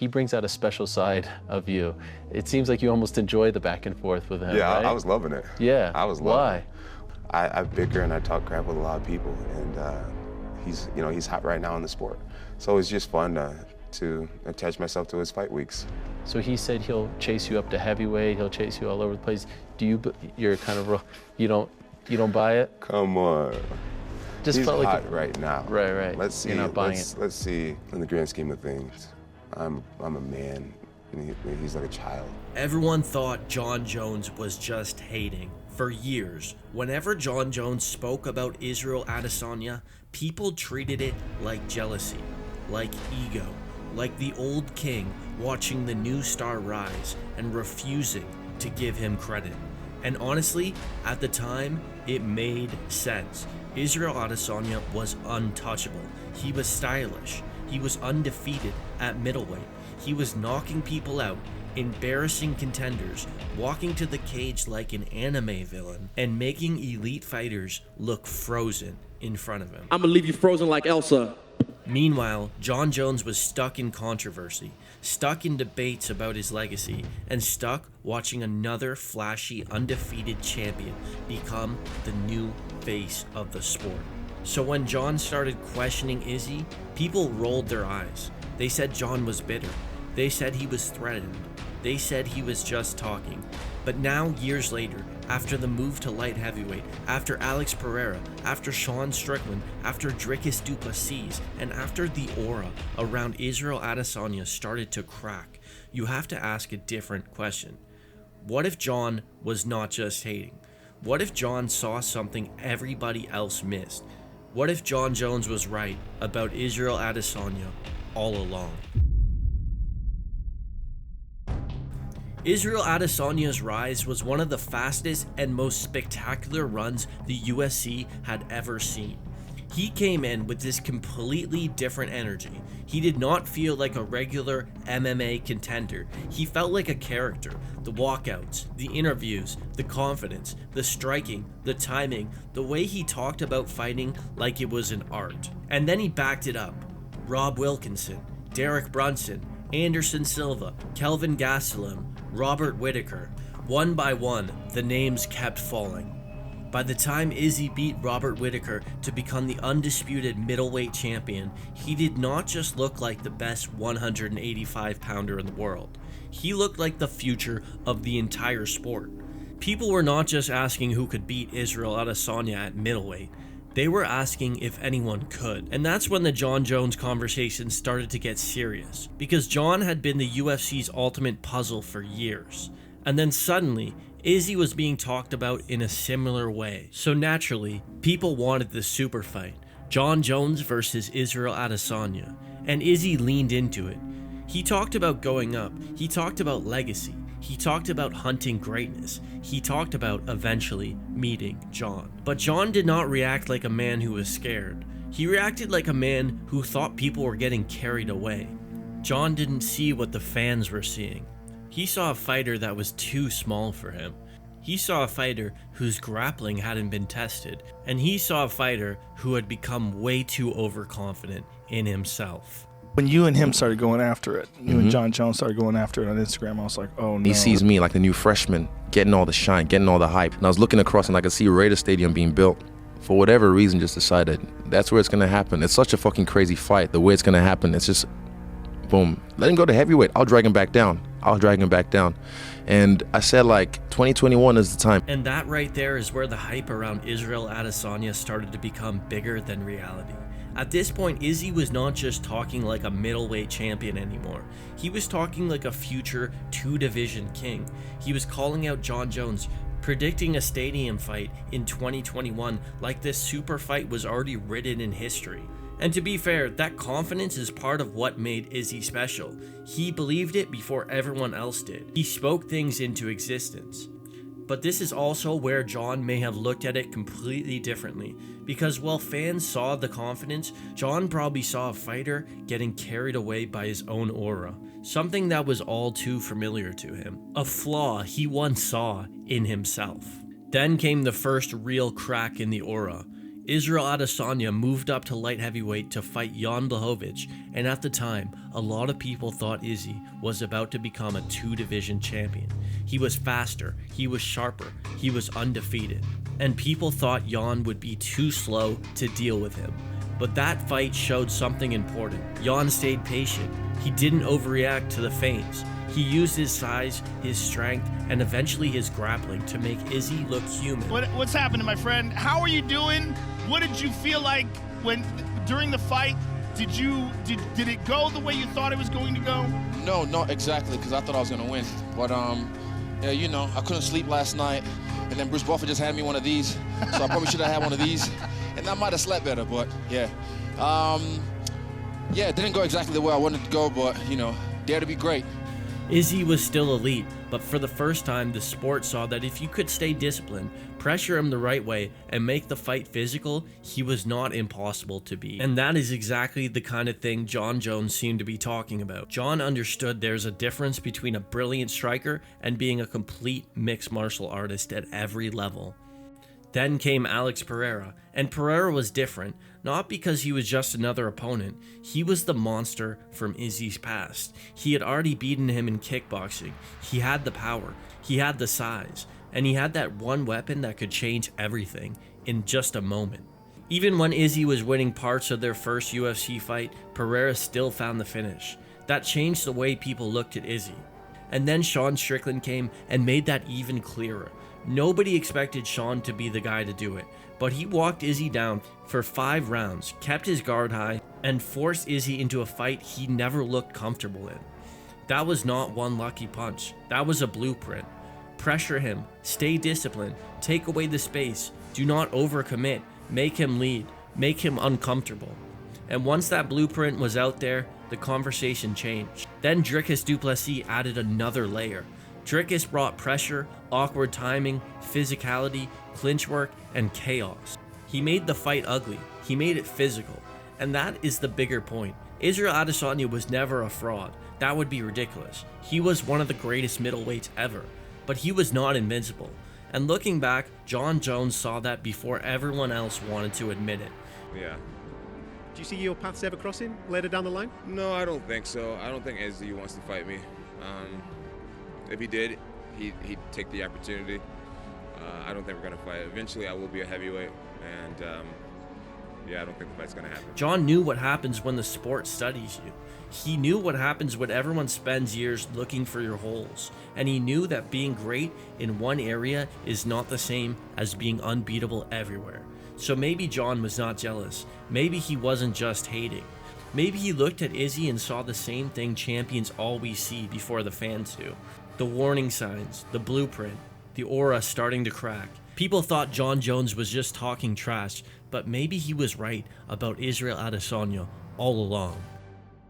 he brings out a special side of you. It seems like you almost enjoy the back and forth with him, Yeah, right? I was loving it. Yeah. I was loving it. I bicker and I talk crap with a lot of people, and he's hot right now in the sport. So it's just fun to attach myself to his fight weeks. So he said he'll chase you up to heavyweight, he'll chase you all over the place. You're kind of, you don't buy it? Come on. Just He's felt hot like right now. Right. Let's see. You're not buying Let's see. In the grand scheme of things, I'm a man, and he's like a child. Everyone thought Jon Jones was just hating. For years, whenever Jon Jones spoke about Israel Adesanya, people treated it like jealousy, like ego, like the old king watching the new star rise and refusing to give him credit. And honestly, at the time, it made sense. Israel Adesanya was untouchable. He was stylish. He was undefeated at middleweight. He was knocking people out, embarrassing contenders, walking to the cage like an anime villain, and making elite fighters look frozen in front of him. I'm gonna leave you frozen like Elsa. Meanwhile, Jon Jones was stuck in controversy, stuck in debates about his legacy, and stuck watching another flashy, undefeated champion become the new face of the sport. So when Jon started questioning Izzy, people rolled their eyes. They said Jon was bitter. They said he was threatened. They said he was just talking. But now, years later, after the move to light heavyweight, after Alex Pereira, after Sean Strickland, after Dricus Du Plessis, and after the aura around Israel Adesanya started to crack, you have to ask a different question. What if Jon was not just hating? What if Jon saw something everybody else missed? What if Jon Jones was right about Israel Adesanya all along? Israel Adesanya's rise was one of the fastest and most spectacular runs the UFC had ever seen. He came in with this completely different energy. He did not feel like a regular MMA contender. He felt like a character. The walkouts, the interviews, the confidence, the striking, the timing, the way he talked about fighting like it was an art. And then he backed it up. Rob Wilkinson, Derek Brunson, Anderson Silva, Kelvin Gastelum, Robert Whittaker. One by one, the names kept falling. By the time Izzy beat Robert Whittaker to become the undisputed middleweight champion, he did not just look like the best 185-pounder in the world. He looked like the future of the entire sport. People were not just asking who could beat Israel Adesanya at middleweight. They were asking if anyone could. And that's when the Jon Jones conversation started to get serious, because Jon had been the UFC's ultimate puzzle for years. And then suddenly, Izzy was being talked about in a similar way. So naturally, people wanted the super fight, Jon Jones versus Israel Adesanya, and Izzy leaned into it. He talked about going up, he talked about legacy, he talked about hunting greatness, he talked about eventually meeting Jon. But Jon did not react like a man who was scared. He reacted like a man who thought people were getting carried away. Jon didn't see what the fans were seeing. He saw a fighter that was too small for him. He saw a fighter whose grappling hadn't been tested, and he saw a fighter who had become way too overconfident in himself. When you and him started going after it, you and Jon Jones started going after it on Instagram, I was like, oh no. He sees me like the new freshman, getting all the shine, getting all the hype. And I was looking across and I could see Raider Stadium being built. For whatever reason, just decided that's where it's going to happen. It's such a fucking crazy fight. The way it's going to happen, it's just, boom. Let him go to heavyweight. I'll drag him back down. And I said, like, 2021 is the time. And that right there is where the hype around Israel Adesanya started to become bigger than reality. At this point, Izzy was not just talking like a middleweight champion anymore. He was talking like a future two-division king. He was calling out Jon Jones, predicting a stadium fight in 2021 like this super fight was already written in history. And to be fair, that confidence is part of what made Izzy special. He believed it before everyone else did. He spoke things into existence. But this is also where Jon may have looked at it completely differently, because while fans saw the confidence, Jon probably saw a fighter getting carried away by his own aura, something that was all too familiar to him, a flaw he once saw in himself. Then came the first real crack in the aura. Israel Adesanya moved up to light heavyweight to fight Jan Blachowicz, and at the time, a lot of people thought Izzy was about to become a 2-division champion. He was faster, he was sharper, he was undefeated, and people thought Jan would be too slow to deal with him. But that fight showed something important. Jan stayed patient. He didn't overreact to the feints. He used his size, his strength, and eventually his grappling to make Izzy look human. What's happening, my friend? How are you doing? What did you feel like during the fight? Did it go the way you thought it was going to go? No, not exactly, because I thought I was going to win. But yeah, you know, I couldn't sleep last night, and then Bruce Buffer just had me one of these, so I probably should have had one of these, and I might have slept better. But yeah, yeah, it didn't go exactly the way I wanted to go, but you know, dare to be great. Izzy was still elite, but for the first time, the sport saw that if you could stay disciplined, pressure him the right way, and make the fight physical, he was not impossible to beat. And that is exactly the kind of thing Jon Jones seemed to be talking about. Jon understood there's a difference between a brilliant striker and being a complete mixed martial artist at every level. Then came Alex Pereira, and Pereira was different, not because he was just another opponent. He was the monster from Izzy's past. He had already beaten him in kickboxing. He had the power, he had the size, and he had that one weapon that could change everything in just a moment. Even when Izzy was winning parts of their first UFC fight, Pereira still found the finish. That changed the way people looked at Izzy. And then Sean Strickland came and made that even clearer. Nobody expected Sean to be the guy to do it, but he walked Izzy down for 5 rounds, kept his guard high, and forced Izzy into a fight he never looked comfortable in. That was not one lucky punch, that was a blueprint. Pressure him, stay disciplined, take away the space, do not overcommit, make him lead, make him uncomfortable. And once that blueprint was out there, the conversation changed. Then Dricus Du Plessis added another layer. Dricus brought pressure, awkward timing, physicality, clinch work, and chaos. He made the fight ugly, he made it physical, and that is the bigger point. Israel Adesanya was never a fraud, that would be ridiculous. He was one of the greatest middleweights ever, but he was not invincible. And looking back, Jon Jones saw that before everyone else wanted to admit it. Yeah. Do you see your paths ever crossing later down the line? No, I don't think so. I don't think Izzy wants to fight me. If he did, he'd take the opportunity. I don't think we're going to fight. Eventually, I will be a heavyweight, and yeah, I don't think the fight's going to happen. Jon knew what happens when the sport studies you. He knew what happens when everyone spends years looking for your holes, and he knew that being great in one area is not the same as being unbeatable everywhere. So maybe Jon was not jealous. Maybe he wasn't just hating. Maybe he looked at Izzy and saw the same thing champions always see before the fans do. The warning signs, the blueprint, the aura starting to crack. People thought Jon Jones was just talking trash, but maybe he was right about Israel Adesanya all along.